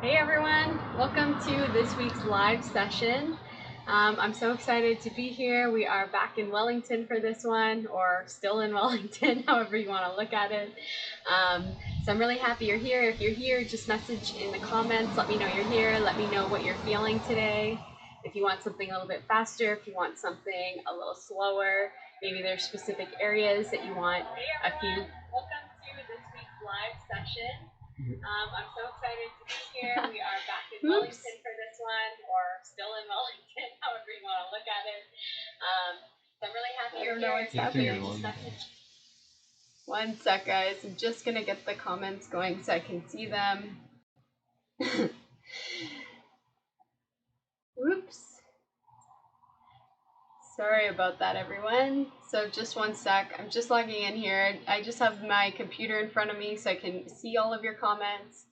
Hey everyone, welcome to this week's live session. I'm so excited to be here. We are back in Wellington for this one, or still in Wellington, however you want to look at it. So I'm really happy you're here. If you're here, just message in the comments, let me know you're here, let me know what you're feeling today. If you want something a little bit faster, if you want something a little slower, maybe there's specific areas that you want a few. Welcome to this week's live session. I'm so excited to be here. We are back in Wellington for this one, or still in Wellington, however you want to look at it. So I'm really happy you're here. What's happening. One sec, guys. I'm just going to get the comments going so I can see them. Oops. Sorry about that, everyone. So just one sec. I'm just logging in here. I just have my computer in front of me so I can see all of your comments.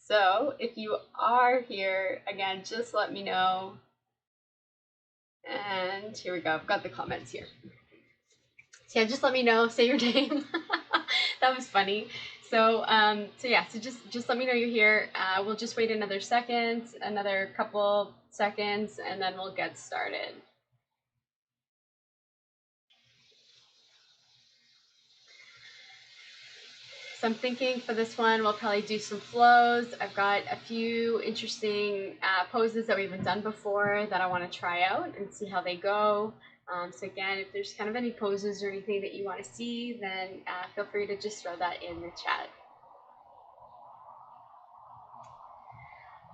So if you are here, again, just let me know. And here we go. I've got the comments here. So yeah, just let me know. Say your name. That was funny. So so just let me know you're here. We'll just wait another second, another couple seconds, and then we'll get started. So I'm thinking for this one, we'll probably do some flows. I've got a few interesting poses that we haven't done before that I want to try out and see how they go. So again, if there's kind of any poses or anything that you want to see, then feel free to just throw that in the chat.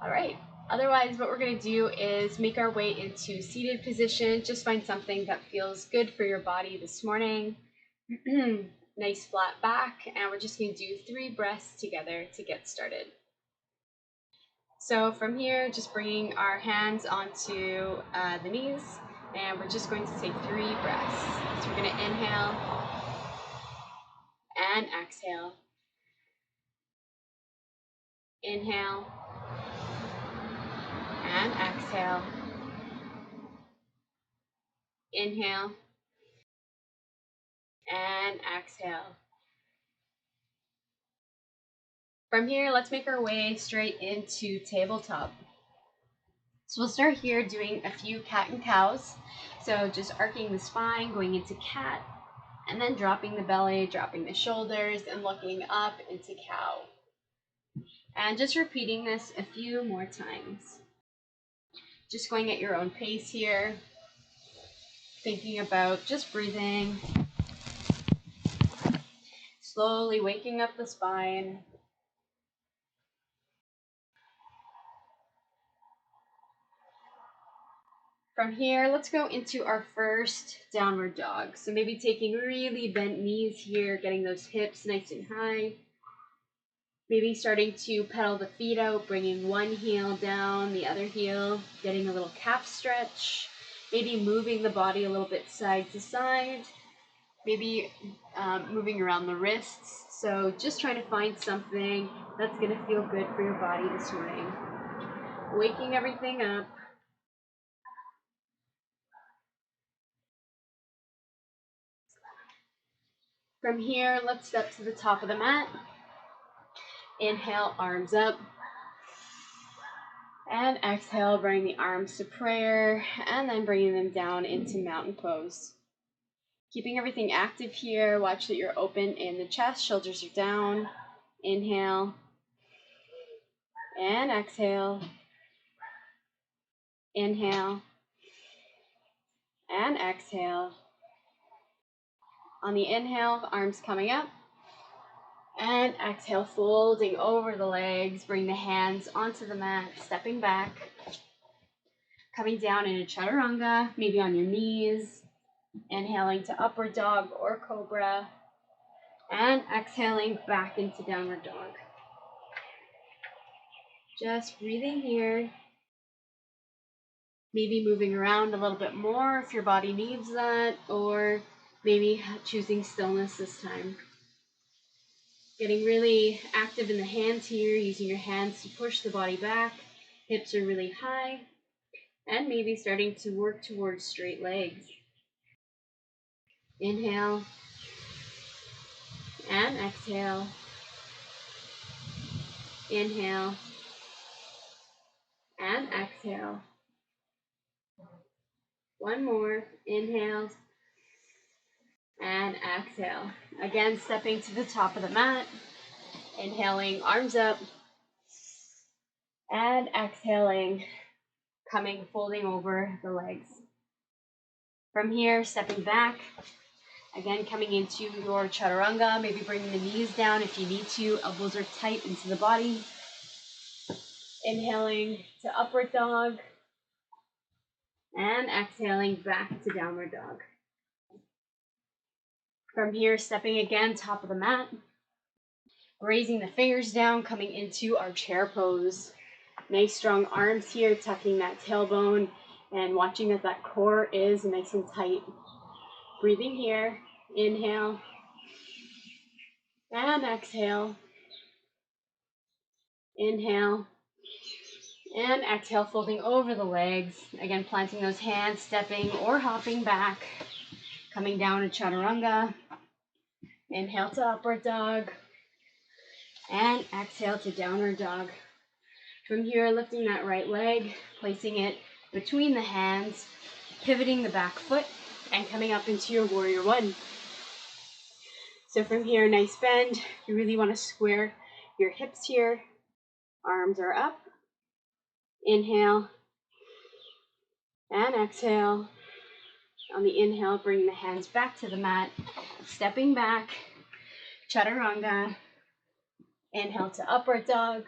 All right. Otherwise, what we're going to do is make our way into seated position. Just find something that feels good for your body this morning. Nice flat back, and we're just going to do 3 breaths together to get started. So from here, just bringing our hands onto the knees, and we're just going to take 3 breaths. So we're going to inhale and exhale. Inhale and exhale. Inhale and exhale. From here, let's make our way straight into tabletop. So we'll start here doing a few cat and cows. So just arcing the spine, going into cat, and then dropping the belly, dropping the shoulders, and looking up into cow. And just repeating this a few more times. Just going at your own pace here. Thinking about just breathing. Slowly waking up the spine. From here, let's go into our first downward dog. So maybe taking really bent knees here, getting those hips nice and high. Maybe starting to pedal the feet out, bringing one heel down, the other heel, getting a little calf stretch. Maybe moving the body a little bit side to side. Maybe moving around the wrists. So just trying to find something that's going to feel good for your body this morning. Waking everything up. From here, let's step to the top of the mat. Inhale, arms up. And exhale, bring the arms to prayer, and then bringing them down into mountain pose. Keeping everything active here. Watch that you're open in the chest, shoulders are down. Inhale. And exhale. Inhale. And exhale. On the inhale, arms coming up. And exhale, folding over the legs. Bring the hands onto the mat, stepping back. Coming down in a chaturanga, maybe on your knees. Inhaling to upward dog or cobra. And exhaling back into downward dog. Just breathing here. Maybe moving around a little bit more if your body needs that, or maybe choosing stillness this time. Getting really active in the hands here, using your hands to push the body back. Hips are really high. And maybe starting to work towards straight legs. Inhale. And exhale. Inhale and exhale. One more. Inhale and exhale. Again, stepping to the top of the mat. Inhaling, arms up. And exhaling, folding over the legs. From here, stepping back. Again, coming into your chaturanga, maybe bringing the knees down if you need to. Elbows are tight into the body. Inhaling to upward dog. And exhaling back to downward dog. From here, stepping again, top of the mat. Raising the fingers down, coming into our chair pose. Nice strong arms here, tucking that tailbone and watching that that core is nice and tight. Breathing here. Inhale. And exhale. Inhale. And exhale, folding over the legs. Again, planting those hands, stepping or hopping back. Coming down to chaturanga. Inhale to upward dog. And exhale to downward dog. From here, lifting that right leg, placing it between the hands, pivoting the back foot, and coming up into your warrior one. So from here, nice bend. You really want to square your hips here. Arms are up. Inhale and exhale. On the inhale, bring the hands back to the mat, stepping back, chaturanga. Inhale to upward dog,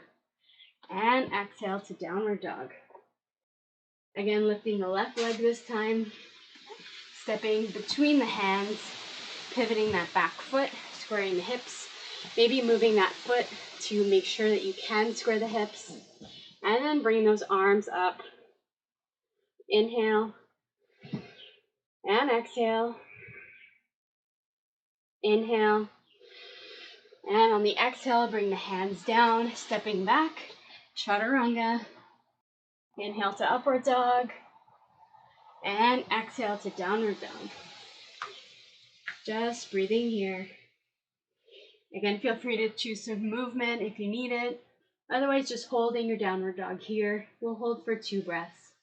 and exhale to downward dog. Again, lifting the left leg this time, stepping between the hands, pivoting that back foot, squaring the hips, maybe moving that foot to make sure that you can square the hips, and then bring those arms up. Inhale and exhale. Inhale. And on the exhale, bring the hands down, stepping back, chaturanga. Inhale to upward dog, and exhale to downward dog. Just breathing here. Again, feel free to choose some movement if you need it. Otherwise, just holding your downward dog here. We'll hold for 2 breaths.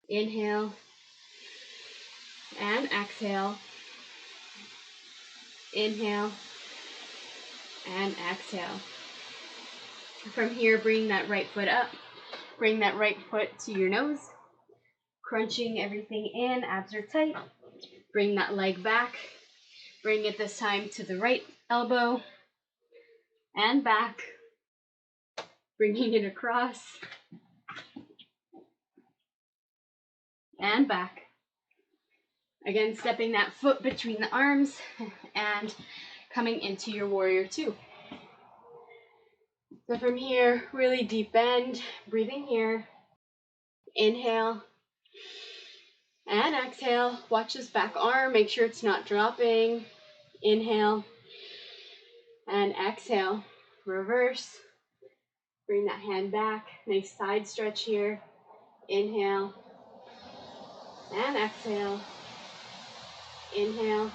Inhale and exhale. Inhale and exhale. From here, bring that right foot up. Bring that right foot to your nose. Crunching everything in, abs are tight. Bring that leg back. Bring it this time to the right elbow and back. Bringing it across and back. Again, stepping that foot between the arms and coming into your warrior two. So from here, really deep bend, breathing here. Inhale and exhale. Watch this back arm, make sure it's not dropping. Inhale and exhale. Reverse. Bring that hand back. Nice side stretch here. Inhale and exhale. Inhale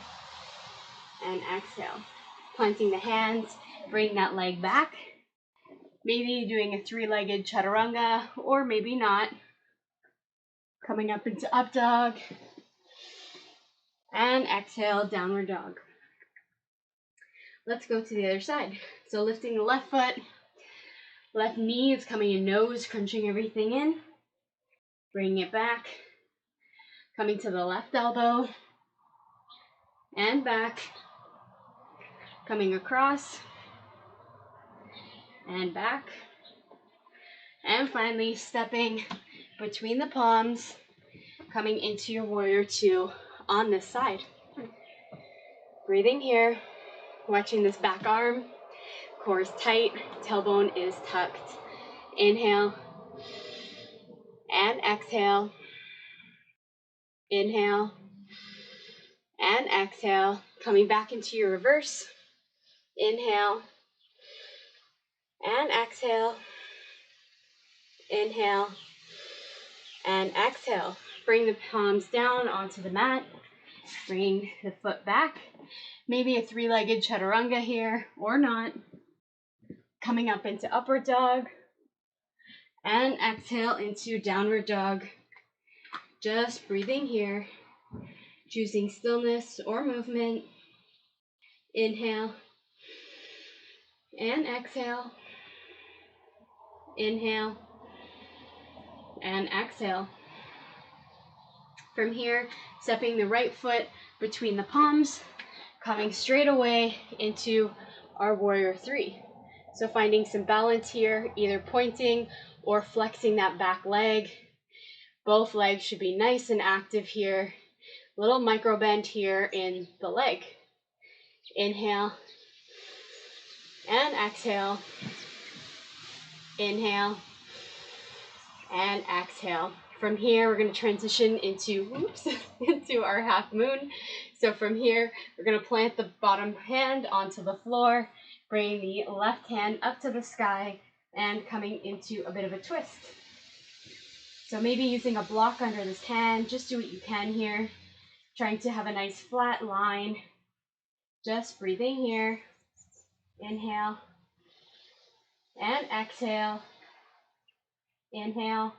and exhale. Planting the hands, bring that leg back. Maybe doing a 3-legged chaturanga, or maybe not. Coming up into up dog. And exhale, downward dog. Let's go to the other side. So lifting the left foot, left knee is coming in nose, crunching everything in. Bringing it back. Coming to the left elbow. And back. Coming across. And back. And finally stepping between the palms, coming into your warrior two on this side. Breathing here, watching this back arm, core is tight, tailbone is tucked. Inhale and exhale. Inhale and exhale. Coming back into your reverse. Inhale and exhale. Inhale and exhale. Bring the palms down onto the mat. Bring the foot back. Maybe a 3-legged chaturanga here or not. coming up into upward dog, and exhale into downward dog. Just breathing here, choosing stillness or movement. Inhale and exhale. Inhale and exhale. From here, stepping the right foot between the palms, coming straight away into our warrior three. So finding some balance here, either pointing or flexing that back leg. Both legs should be nice and active here. Little micro bend here in the leg. Inhale and exhale. Inhale and exhale. From here, we're going to transition into, into our half moon. So from here, we're going to plant the bottom hand onto the floor, bringing the left hand up to the sky, and coming into a bit of a twist. So maybe using a block under this hand, just do what you can here. Trying to have a nice flat line. Just breathing here. Inhale and exhale. Inhale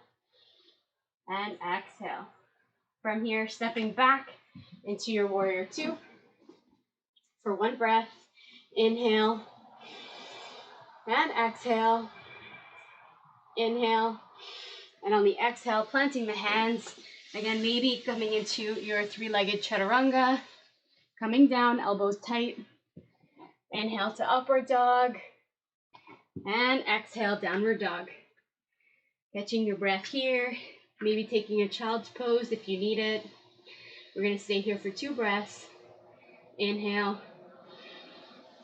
and exhale. From here, stepping back into your warrior two for one breath. Inhale and exhale. Inhale. And on the exhale, planting the hands. Again, maybe coming into your three-legged chaturanga. Coming down, elbows tight. Inhale to upward dog. And exhale, downward dog. Catching your breath here. Maybe taking a child's pose if you need it. We're going to stay here for 2 breaths. Inhale.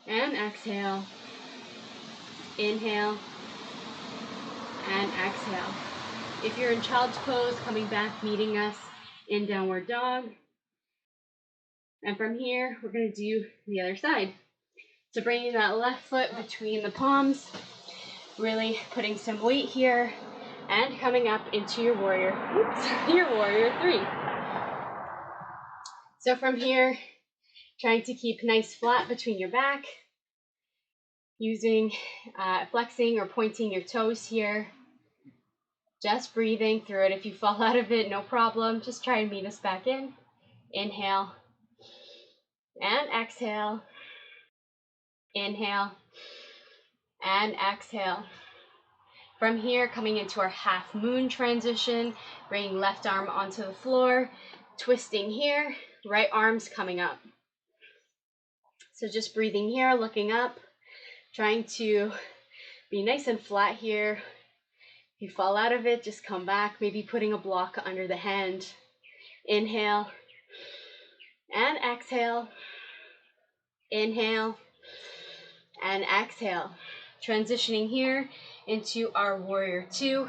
And exhale. Inhale. And exhale. If you're in child's pose, coming back, meeting us in downward dog. And from here, we're going to do the other side. So bringing that left foot between the palms, really putting some weight here, and coming up into your warrior, your warrior three. So from here, trying to keep nice flat between your back, using flexing or pointing your toes here. Just breathing through it. If you fall out of it, no problem. Just try and meet us back in. Inhale and exhale. Inhale and exhale. From here, coming into our half moon transition, bringing left arm onto the floor, twisting here, right arm's coming up. So just breathing here, looking up, trying to be nice and flat here. If you fall out of it, just come back, maybe putting a block under the hand. Inhale and exhale. Inhale and exhale. Transitioning here into our warrior two,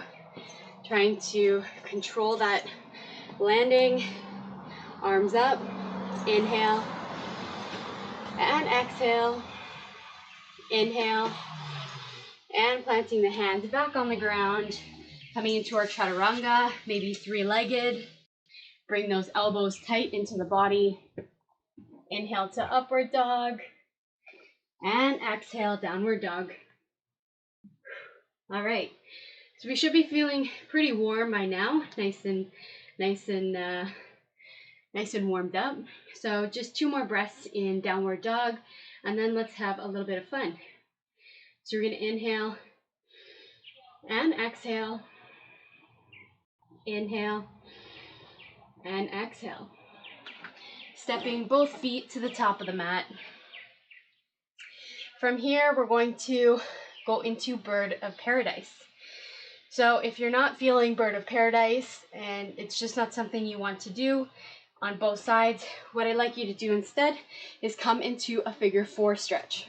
trying to control that landing. Arms up. Inhale and exhale. Inhale. And planting the hands back on the ground, coming into our chaturanga, maybe three-legged. Bring those elbows tight into the body. Inhale to upward dog, and exhale, downward dog. All right, so we should be feeling pretty warm by now, nice and warmed up. So just 2 more breaths in downward dog, and then let's have a little bit of fun. So we're going to inhale and exhale. Inhale and exhale. Stepping both feet to the top of the mat. From here, we're going to go into bird of paradise. So if you're not feeling bird of paradise and it's just not something you want to do on both sides, what I'd like you to do instead is come into a figure 4 stretch.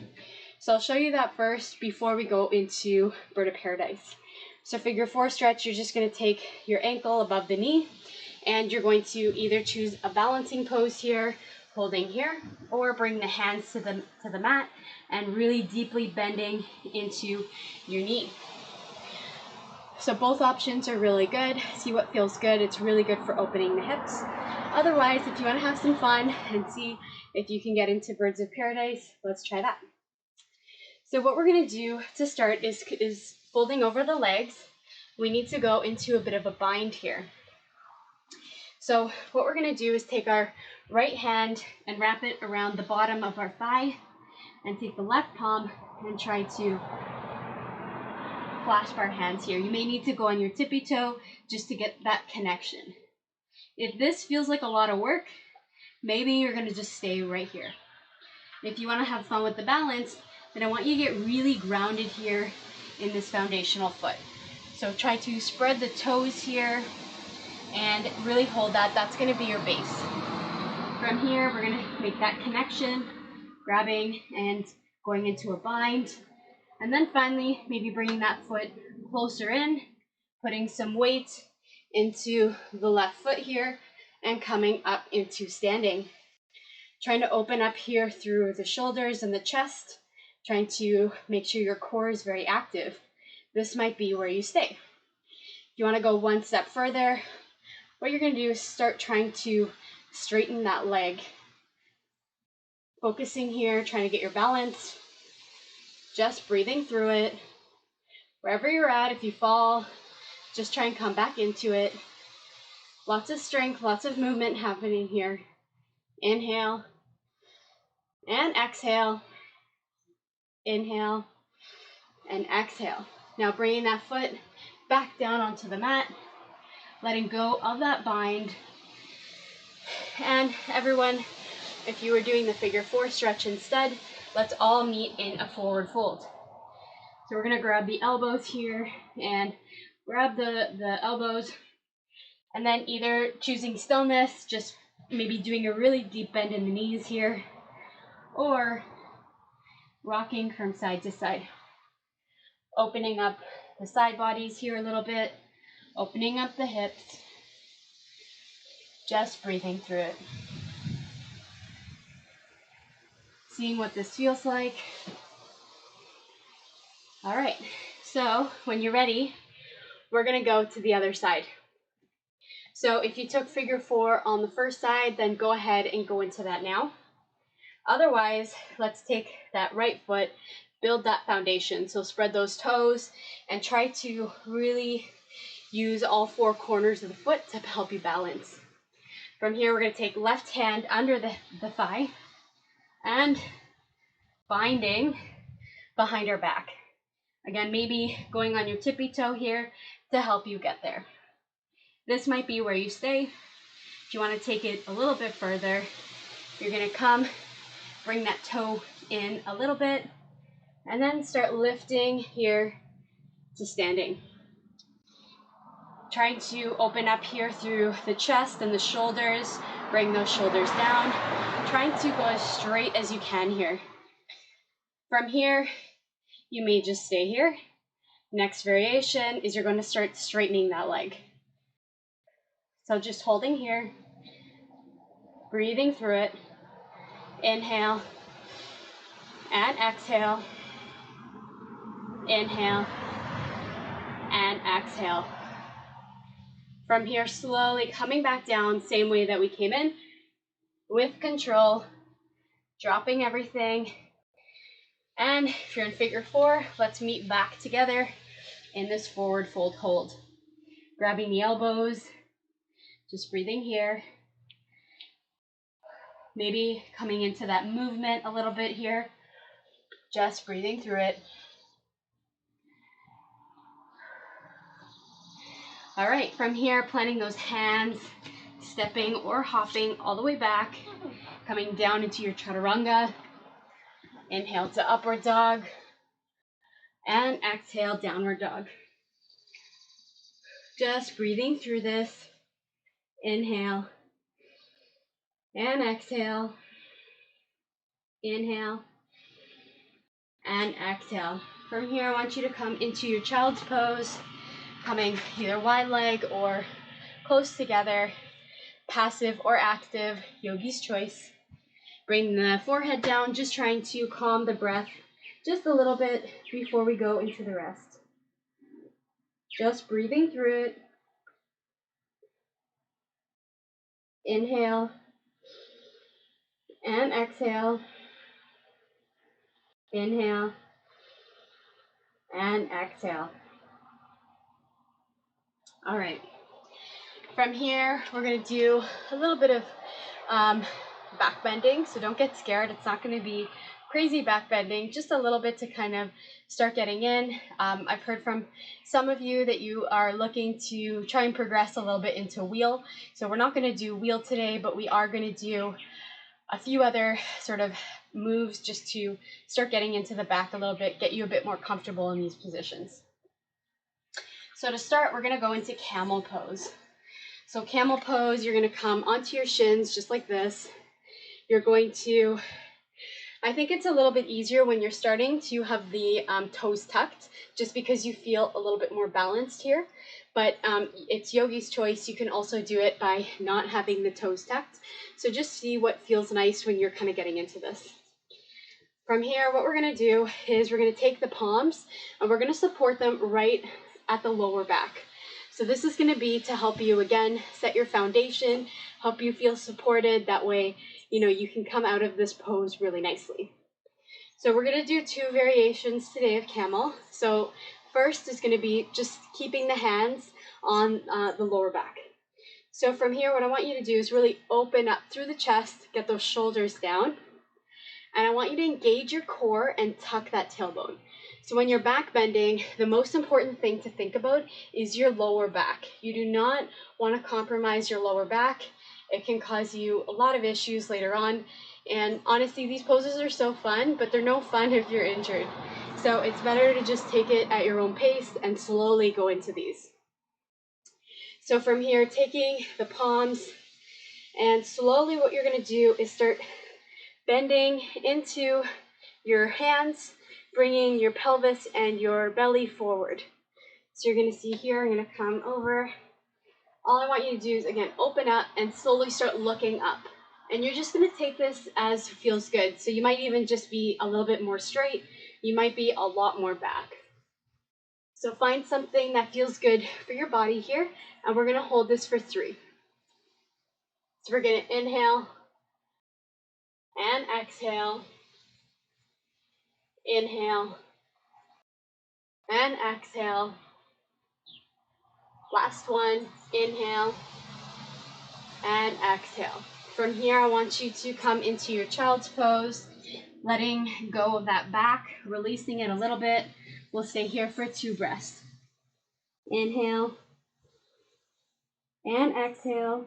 So I'll show you that first before we go into bird of paradise. So figure 4 stretch, you're just going to take your ankle above the knee, and you're going to either choose a balancing pose here, holding here, or bring the hands to the mat and really deeply bending into your knee. So both options are really good. See what feels good. It's really good for opening the hips. Otherwise, if you want to have some fun and see if you can get into birds of paradise, let's try that. So what we're going to do to start is folding over the legs. We need to go into a bit of a bind here. So what we're going to do is take our right hand and wrap it around the bottom of our thigh, and take the left palm and try to clasp our hands here. You may need to go on your tippy toe just to get that connection. If this feels like a lot of work, maybe you're going to just stay right here. If you want to have fun with the balance, then I want you to get really grounded here in this foundational foot. So try to spread the toes here and really hold that. That's going to be your base. From here, we're going to make that connection, grabbing and going into a bind. And then finally, maybe bringing that foot closer in, putting some weight into the left foot here, and coming up into standing. Trying to open up here through the shoulders and the chest, trying to make sure your core is very active. This might be where you stay. If you want to go one step further, what you're going to do is start trying to straighten that leg. Focusing here, trying to get your balance, just breathing through it. Wherever you're at, if you fall, just try and come back into it. Lots of strength, lots of movement happening here. Inhale and exhale. Inhale and exhale. Now bringing that foot back down onto the mat, letting go of that bind. And everyone, if you were doing the figure 4 stretch instead, let's all meet in a forward fold. So we're gonna grab the elbows here and grab the elbows, and then either choosing stillness, just maybe doing a really deep bend in the knees here, or rocking from side to side. Opening up the side bodies here a little bit, opening up the hips, just breathing through it. Seeing what this feels like. All right, so when you're ready, we're gonna go to the other side. So if you took figure 4 on the first side, then go ahead and go into that now. Otherwise, let's take that right foot, build that foundation. So spread those toes and try to really use all 4 corners of the foot to help you balance. From here, we're going to take left hand under the thigh and binding behind our back. Again, maybe going on your tippy toe here to help you get there. This might be where you stay. If you want to take it a little bit further, you're going to come, bring that toe in a little bit, and then start lifting here to standing. Trying to open up here through the chest and the shoulders, bring those shoulders down. Trying to go as straight as you can here. From here, you may just stay here. Next variation is you're going to start straightening that leg. So just holding here, breathing through it. Inhale and exhale. Inhale and exhale. From here, slowly coming back down, same way that we came in, with control, dropping everything. And if you're in figure 4, let's meet back together in this forward fold hold. Grabbing the elbows, just breathing here. Maybe coming into that movement a little bit here, just breathing through it. All right, from here, planting those hands, stepping or hopping all the way back, coming down into your chaturanga. Inhale to upward dog, and exhale, downward dog. Just breathing through this. Inhale, and exhale. Inhale, and exhale. From here, I want you to come into your child's pose, coming either wide leg or close together, passive or active, yogi's choice. Bring the forehead down, just trying to calm the breath just a little bit before we go into the rest. Just breathing through it. Inhale and exhale. Inhale and exhale. All right. From here, we're going to do a little bit of back bending, so don't get scared. It's not going to be crazy back bending, just a little bit to kind of start getting in. I've heard from some of you that you are looking to try and progress a little bit into wheel. So we're not going to do wheel today, but we are going to do a few other sort of moves just to start getting into the back a little bit, get you a bit more comfortable in these positions. So to start, we're going to go into camel pose. So camel pose, you're going to come onto your shins just like this. You're going to, I think it's a little bit easier when you're starting to have the toes tucked, just because you feel a little bit more balanced here. But it's yogi's choice. You can also do it by not having the toes tucked. So just see what feels nice when you're kind of getting into this. From here, what we're going to do is we're going to take the palms and we're going to support them right at the lower back. So this is going to be to help you, again, set your foundation, help you feel supported. That way, you know, you can come out of this pose really nicely. So we're going to do 2 variations today of camel. So first is going to be just keeping the hands on the lower back. So from here, what I want you to do is really open up through the chest, get those shoulders down. And I want you to engage your core and tuck that tailbone. So when you're back bending, the most important thing to think about is your lower back. You do not want to compromise your lower back. It can cause you a lot of issues later on. And honestly, these poses are so fun, but they're no fun if you're injured. So it's better to just take it at your own pace and slowly go into these. So from here, taking the palms, and slowly what you're going to do is start bending into your hands, bringing your pelvis and your belly forward. So you're going to see here, I'm going to come over. All I want you to do is, again, open up and slowly start looking up. And you're just going to take this as feels good. So you might even just be a little bit more straight. You might be a lot more back. So find something that feels good for your body here. And we're going to hold this for 3. So we're going to inhale and exhale. Inhale and exhale. Last one, inhale and exhale. From here, I want you to come into your child's pose, letting go of that back, releasing it a little bit. We'll stay here for 2 breaths. Inhale and exhale.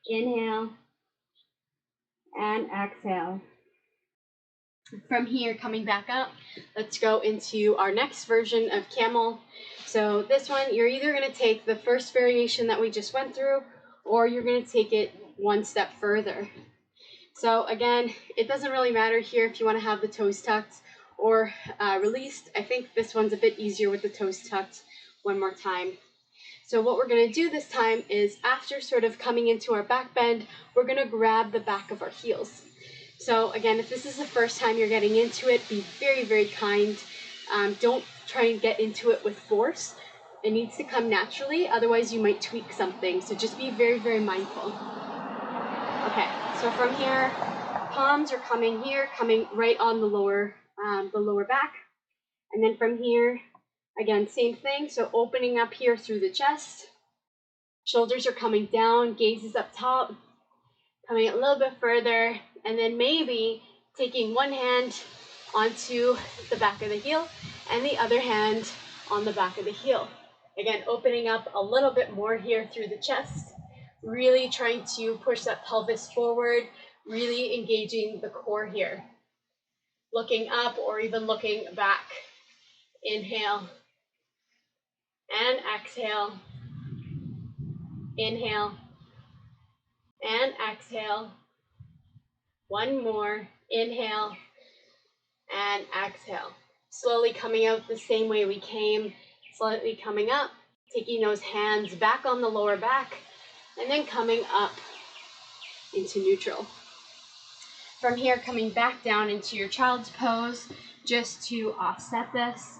Inhale and exhale. From here, coming back up, let's go into our next version of camel. So this one, you're either going to take the first variation that we just went through, or you're going to take it 1 step further. So again, it doesn't really matter here if you want to have the toes tucked or released. I think this one's a bit easier with the toes tucked. One more time. So what we're going to do this time is, after sort of coming into our back bend, we're going to grab the back of our heels. So again, if this is the first time you're getting into it, be very, very kind. Don't try and get into it with force. It needs to come naturally, otherwise you might tweak something. So just be very, very mindful. Okay, so from here, palms are coming here, coming right on the lower back. And then from here, again, same thing. So opening up here through the chest. Shoulders are coming down, gaze is up top, coming a little bit further, and then maybe taking one hand onto the back of the heel and the other hand on the back of the heel. Again, opening up a little bit more here through the chest, really trying to push that pelvis forward, really engaging the core here. Looking up or even looking back. Inhale and exhale. Inhale and exhale. One more. Inhale and exhale. Slowly coming out the same way we came. Slightly coming up. Taking those hands back on the lower back. And then coming up into neutral. From here, coming back down into your child's pose, just to offset this.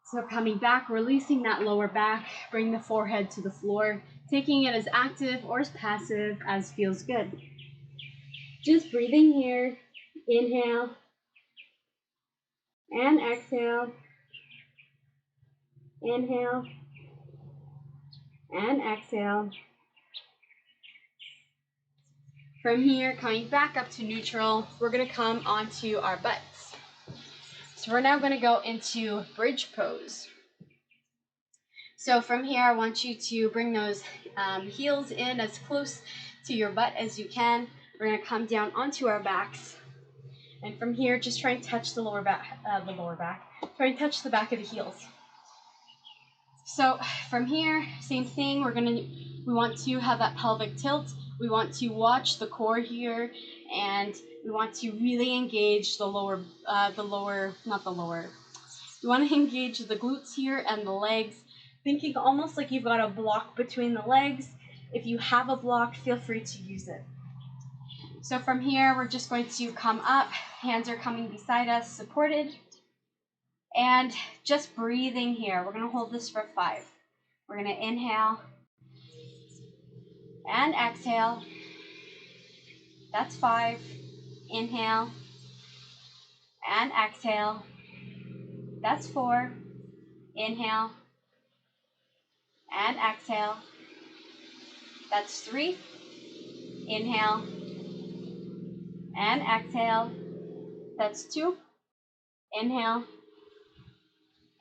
So coming back, releasing that lower back, bring the forehead to the floor, taking it as active or as passive as feels good. Just breathing here. Inhale and exhale. Inhale and exhale. From here, coming back up to neutral, we're going to come onto our butts. So we're now going to go into bridge pose. So from here, I want you to bring those heels in as close to your butt as you can. We're going to come down onto our backs. And from here, just try and touch the lower back. Try and touch the back of the heels. So from here, same thing. We want to have that pelvic tilt. We want to watch the core here, and we want to really engage the lower. You want to engage the glutes here and the legs, thinking almost like you've got a block between the legs. If you have a block, feel free to use it. So from here, we're just going to come up. Hands are coming beside us, supported. And just breathing here. We're going to hold this for 5. We're going to inhale and exhale. That's 5. Inhale and exhale. That's 4. Inhale and exhale. That's 3. Inhale and exhale. That's 2. Inhale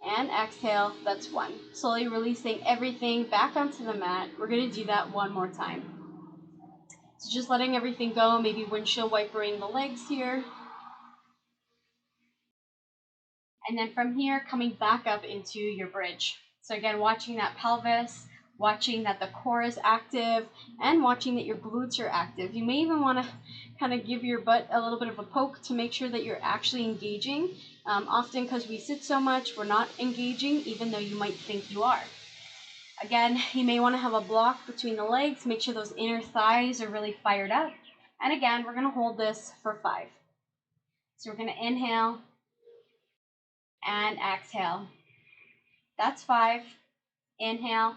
and exhale. That's 1. Slowly releasing everything back onto the mat. We're going to do that one more time. So just letting everything go, maybe windshield wipering the legs here. And then from here, coming back up into your bridge. So again, watching that pelvis, watching that the core is active, and watching that your glutes are active. You may even want to kind of give your butt a little bit of a poke to make sure that you're actually engaging. Often because we sit so much, we're not engaging, even though you might think you are. Again, you may want to have a block between the legs, make sure those inner thighs are really fired up. And again, we're going to hold this for 5. So we're going to inhale and exhale. That's 5. Inhale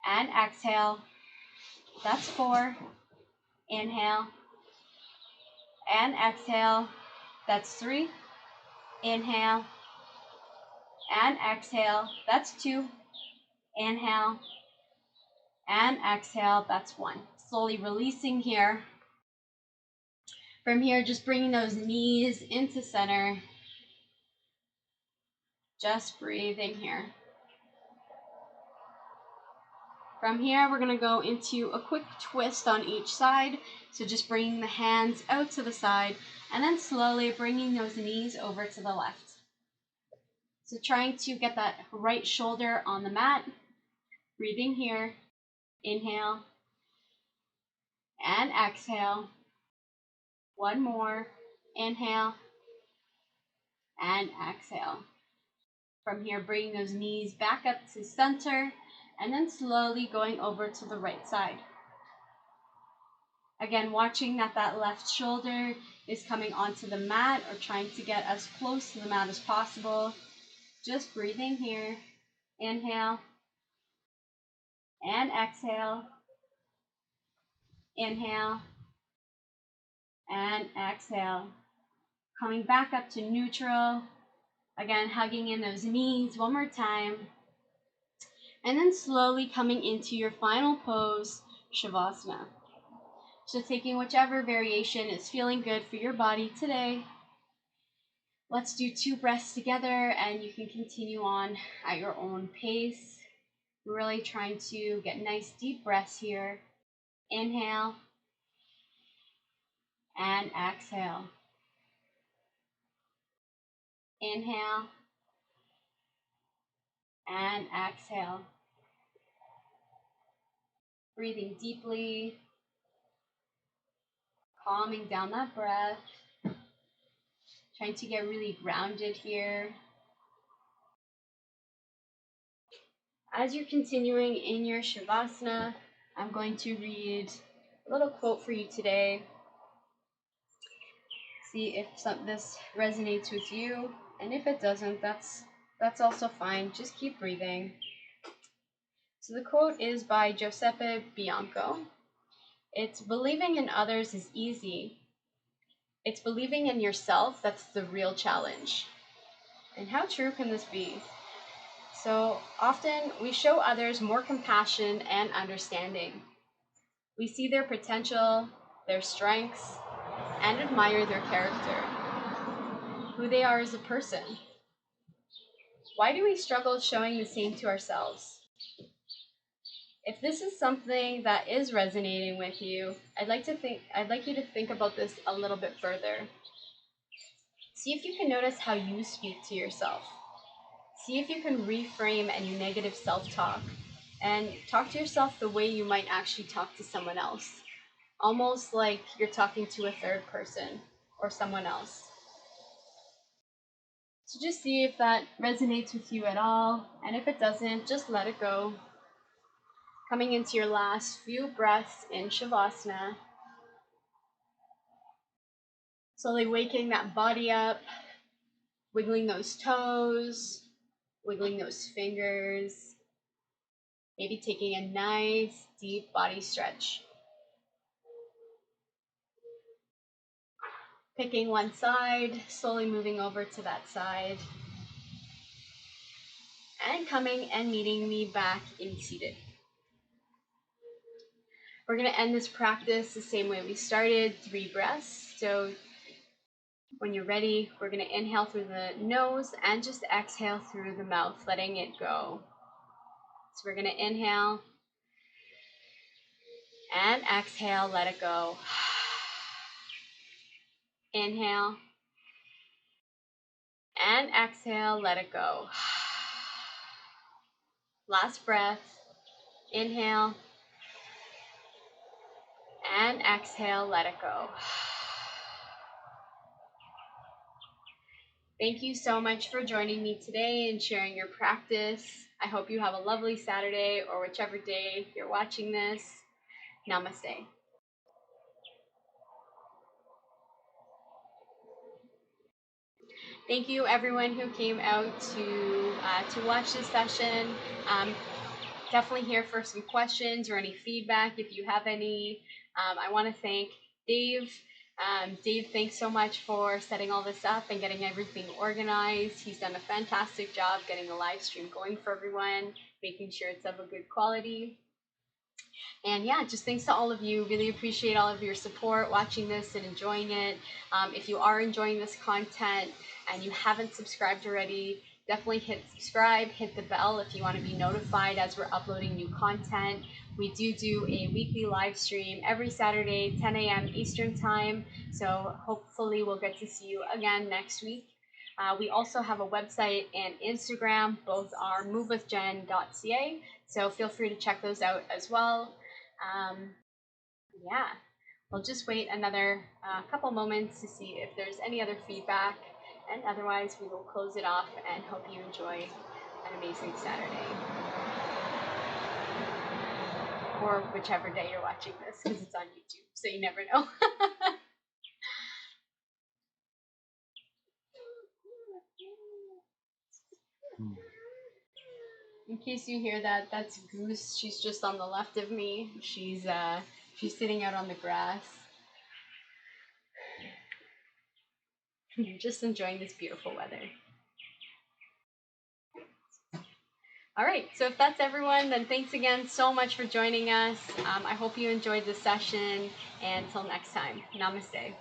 and exhale. That's 4. Inhale and exhale. That's 3. Inhale and exhale. That's 2. Inhale and exhale. That's 1. Slowly releasing here. From here, just bringing those knees into center. Just breathing here. From here, we're going to go into a quick twist on each side. So just bringing the hands out to the side and then slowly bringing those knees over to the left. So trying to get that right shoulder on the mat. Breathing here. Inhale and exhale. 1 more. Inhale and exhale. From here, bringing those knees back up to center and then slowly going over to the right side. Again, watching that left shoulder is coming onto the mat or trying to get as close to the mat as possible. Just breathing here. Inhale and exhale. Inhale and exhale. Coming back up to neutral. Again, hugging in those knees one more time. And then slowly coming into your final pose, Shavasana. So taking whichever variation is feeling good for your body today. Let's do 2 breaths together and you can continue on at your own pace. We're really trying to get nice deep breaths here. Inhale and exhale. Inhale and exhale. Breathing deeply, calming down that breath. Trying to get really grounded here. As you're continuing in your Shavasana, I'm going to read a little quote for you today. See if this resonates with you, and if it doesn't, that's also fine. Just keep breathing. So the quote is by Giuseppe Bianco. It's, "Believing in others is easy. It's believing in yourself that's the real challenge. And how true can this be? So often we show others more compassion and understanding. We see their potential, their strengths, and admire their character, who they are as a person. Why do we struggle showing the same to ourselves? If this is something that is resonating with you, I'd like you to think about this a little bit further. See if you can notice how you speak to yourself. See if you can reframe any negative self-talk and talk to yourself the way you might actually talk to someone else, almost like you're talking to a third person or someone else. So just see if that resonates with you at all, and if it doesn't, just let it go. Coming into your last few breaths in Shavasana, slowly waking that body up, wiggling those toes, wiggling those fingers, maybe taking a nice deep body stretch. Picking one side, slowly moving over to that side, and coming and meeting me back in seated. We're going to end this practice the same way we started, 3 breaths. So when you're ready, we're going to inhale through the nose and just exhale through the mouth, letting it go. So we're going to inhale and exhale, let it go. Inhale and exhale, let it go. Last breath. Inhale and exhale, let it go. Thank you so much for joining me today and sharing your practice. I hope you have a lovely Saturday or whichever day you're watching this. Namaste. Thank you everyone who came out to watch this session. Definitely here for some questions or any feedback if you have any. I want to thank Dave. Dave, thanks so much for setting all this up and getting everything organized. He's done a fantastic job getting the live stream going for everyone, making sure it's of a good quality. And yeah, just thanks to all of you. Really appreciate all of your support, watching this and enjoying it. If you are enjoying this content and you haven't subscribed already, definitely hit subscribe, hit the bell if you want to be notified as we're uploading new content. We do a weekly live stream every Saturday, 10 a.m. Eastern time. So hopefully we'll get to see you again next week. We also have a website and Instagram. Both are movewithjen.ca. So feel free to check those out as well. Yeah, we'll just wait another couple moments to see if there's any other feedback. And otherwise, we will close it off and hope you enjoy an amazing Saturday. Or whichever day you're watching this, because it's on YouTube, so you never know. In case you hear that, that's Goose. She's just on the left of me. She's sitting out on the grass. Just enjoying this beautiful weather. All right, so if that's everyone, then thanks again so much for joining us. I hope you enjoyed this session, and until next time, namaste.